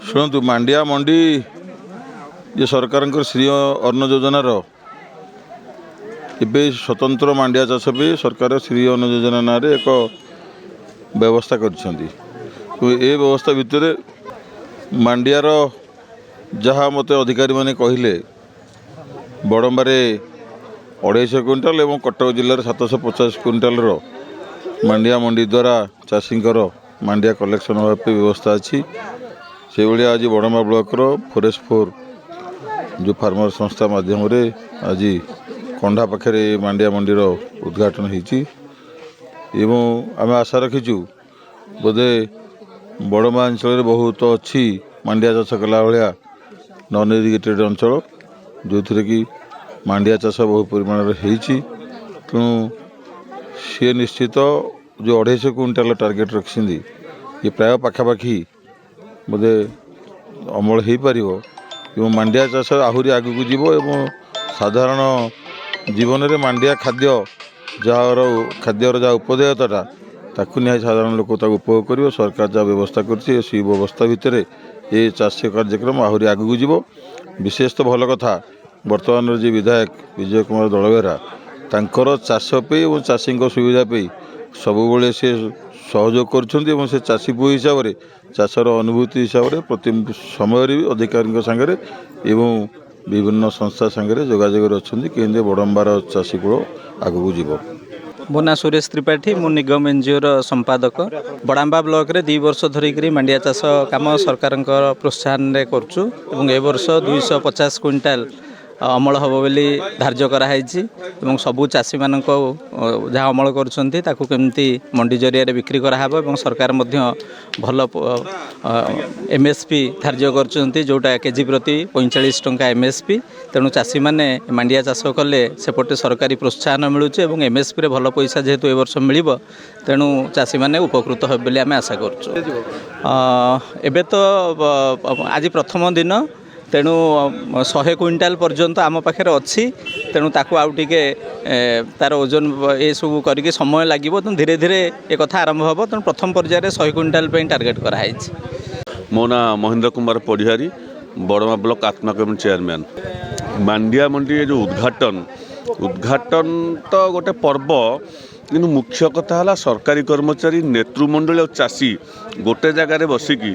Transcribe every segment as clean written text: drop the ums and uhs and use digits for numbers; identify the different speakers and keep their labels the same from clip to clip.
Speaker 1: शुणु मांडिया मंडी ये सरकार श्री अन्न योजनार ए स्वतंत्र मांडिया चाष भी सरकार श्री अन्न योजना ना एक व्यवस्था कर व्यवस्था भितर मांडियार जहाँ मत अधिकारी माने कहले बड़म्बारे 250 क्विंटाल और कटक जिले 750 क्विंटाल मांडिया मंडी द्वारा चाषी मांडिया कलेक्शन होगा व्यवस्था अच्छी से भाया आज बड़म्बा ब्लॉक फॉरेस्ट 4 जो फार्मर संस्था माध्यम आज कंढा पाखे मांडिया मंडीर उद्घाटन होती आम आशा रखीचु बोधे बड़म्बा अंचल बहुत अच्छी मांडिया चाष कला भाया नन इरिगेटेड अंचल जो थे कि मांडिया चाष बहुत परिमाण तेणु सी निश्चित जो 250 क्विंटाल टार्गेट रखी ये प्राय पाखापाखि बोधे अमल हो पार मांडिया चाष आहरी आगू जीव एवं साधारण जीवन में मांडिया खाद्य जार खाद्यर जहाँ उपदेयता ताकू निहाय साधारण लोक उपभोग कर सरकार जहाँ व्यवस्था कर व्यवस्था भितर ये चाष कार्यक्रम आहरी आगू जीव विशेष तो भल कथा वर्तमान जी विधायक विजय कुमार दलबेहरा तांकर चाष पे और चाषी सुविधा पे सबुबले से सहयोग कर चाषी पुओ हिसाब से चाषर अनुभूति हिसाब से प्रति समय भी अधिकारी सागर एवं विभिन्न संस्था सागर जोगाजोग अच्छा कि बड़म्बार चाषी कूल आगू जीव।
Speaker 2: मो ना सुरेश त्रिपाठी मु निगम एनजीओर संपादक बड़ाम्बा ब्लॉक रे 2 वर्ष धरिक मांडिया चाष काम सरकार प्रोत्साहन करुँ ए वर्ष 250 क्विंटाल अमल हम बोली धार्य कराई सबू चाषी मान जहाँ अमल करमती मंडी जरिया बिक्री कराव सरकार भल एमएसपी धार्य कर जोटा केजी प्रति 45 टंका एमएसपी तेणु चाषी मैंने मांडिया चाष कले सेपटे सरकारी प्रोत्साहन मिलूँ एमएसपी भल पैसा जेहेतु ए वर्ष मिल तेणु चाषी मैंने उपकृत हे बोली आम आशा कर आज प्रथम दिन तेणु 100 क्विंटाल पर्यंत आम पाखे अच्छी तेणु ताकू आउ टिके तार ओजन ये सब करके समय लगे तेणु धीरे धीरे एक कथा आरंभ हम तेणु प्रथम पर्यायर 100 क्विंटाल टार्गेट कराई।
Speaker 3: मो ना महेंद्र कुमार पढ़िहारी बड़मा ब्लॉक आत्मा कमिटी चेयरमैन। मांडिया मंडी जो उद्घाटन तो गोटे पर्व कि मुख्य कथा है सरकारी कर्मचारी नेतृमंडल और चाषी गोटे जगार बसिकी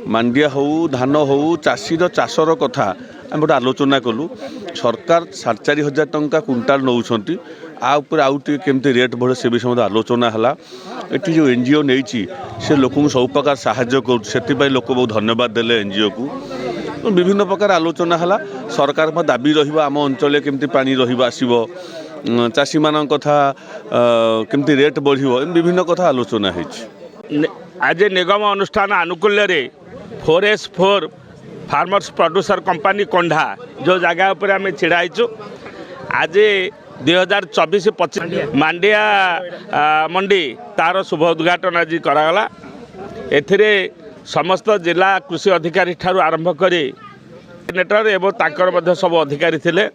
Speaker 3: मांडिया हो धान हो चाषीर चाषर कथा आम गोटे आलोचना कलु सरकार 4,500 टंका क्विंटाल नौ आउ केमती रेट बढ़े से विषय आलोचना है ये जो एनजीओ नहीं से लोक सब प्रकार साहाय्य कर लोक बहुत धन्यवाद देले एनजीओ को विभिन्न प्रकार आलोचना है सरकार दाबी रम अंचल केमती पानी रसो चाषी मान कथा केमती रेट बढ़ो विभिन्न कथा आलोचना
Speaker 4: आज निगम अनुष्ठान आनुकूल्य 4S4 फार्मर्स प्रोड्यूसर कंपनी कंढा जो जगह पर आम छिड़ाईचु आज 2024-25 मांडिया मंडी तार शुभ उद्घाटन आज करागला एथिरे समस्त जिला कृषि अधिकारी ठारू आरंभ करी नेटर एवं ताकर मध्य सब अधिकारी थिले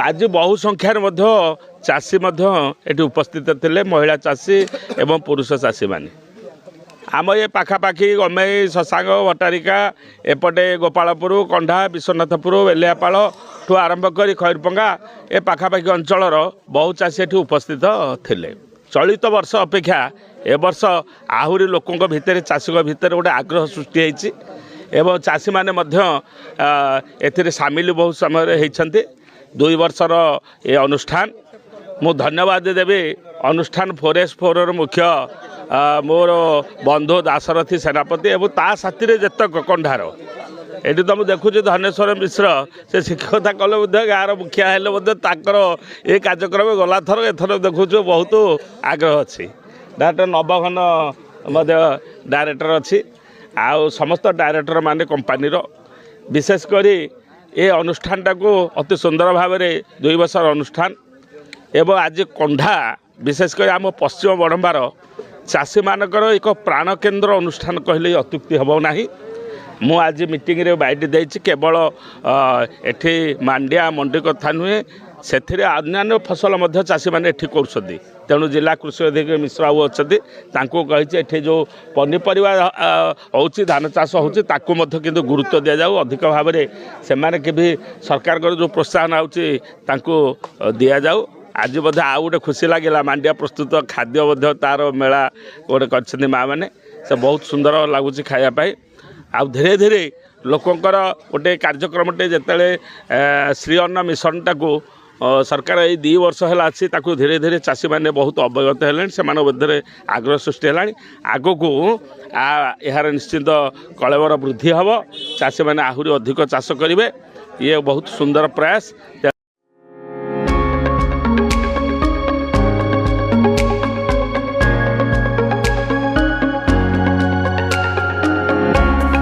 Speaker 4: आज बहु संख्यार मध्य चाषी मध्य उपस्थित थिले महिला चाषी एवं पुरुष चाषी माने आम ये पाखापाखि गमई शशांग भट्टारिका एपटे गोपालपुर कंढा विश्वनाथपुर बेलियापाल ठू आरंभ कर खैरपंगा ए पाखापाखि अंचलर बहु चाषी एठी उपस्थित थिले। चलित वर्ष अपेक्षा ए वर्ष आहरी लोकों भितर चाषी भितर गोटे आग्रह सृष्टि होती एवं चाषी माने एथिरे सामिल बहुत समय होती 2 वर्षर ये अनुष्ठान मु धन्यवाद देवी अनुष्ठान 4S4 मुख्य मोर बंधु दासरथी सेनापति एवं ता साथी जतक कंढार ये तो मुझे देखुच धनेश्वर मिश्र से शिक्षकता कले गाँव मुखिया हेल्ले ये कार्यक्रम गला थर एथर देखुच बहुत आग्रह अच्छी डायरेक्टर नवघन डायरेक्टर अच्छी आउ समस्त डायरेक्टर माने कंपानी विशेषकर ये अनुष्ठान टाक अति सुंदर भाव 2 वर्षर अनुष्ठान एवं आज कंढा विशेषकर आम पश्चिम बड़म्बार चाषी मानकर एक प्राण केन्द्र अनुष्ठान कहले अत्युक्ति हम ना मु आज मीटिंग रे बाइट देछि केवल एठी मांडिया मंडी कथा नुहे से अन्य फसल चाषी मैंने एठी कर तेणु जिला कृषि अधिकारी मिश्र बाबू अच्छा कही एठी जो पनीपरिया होची धान चाष होची ताकू मध्य किंतु गुरुत्व दिया जाऊ अधिक भाव में से भी सरकार जो प्रोत्साहन आउची तांको दिया जाऊ। आज बोधे आउ गोटे खुशी लगे मांडिया प्रस्तुत खाद्य तार मेला गोटे कर माँ मैंने से बहुत सुंदर लगुच खायापाई आ धीरे धीरे लोकंर गोटे कार्यक्रमटे जिते श्री अन्न मिशन टाक सरकार ये 2 वर्ष है अच्छी धीरे धीरे चाषी मैंने बहुत अवगत है से मध्य आग्रह सृष्टि है आग को यार निश्चित कलेवर वृद्धि हम चाषी मैंने आहरी अधिक चाष करेंगे ये बहुत सुंदर प्रयास।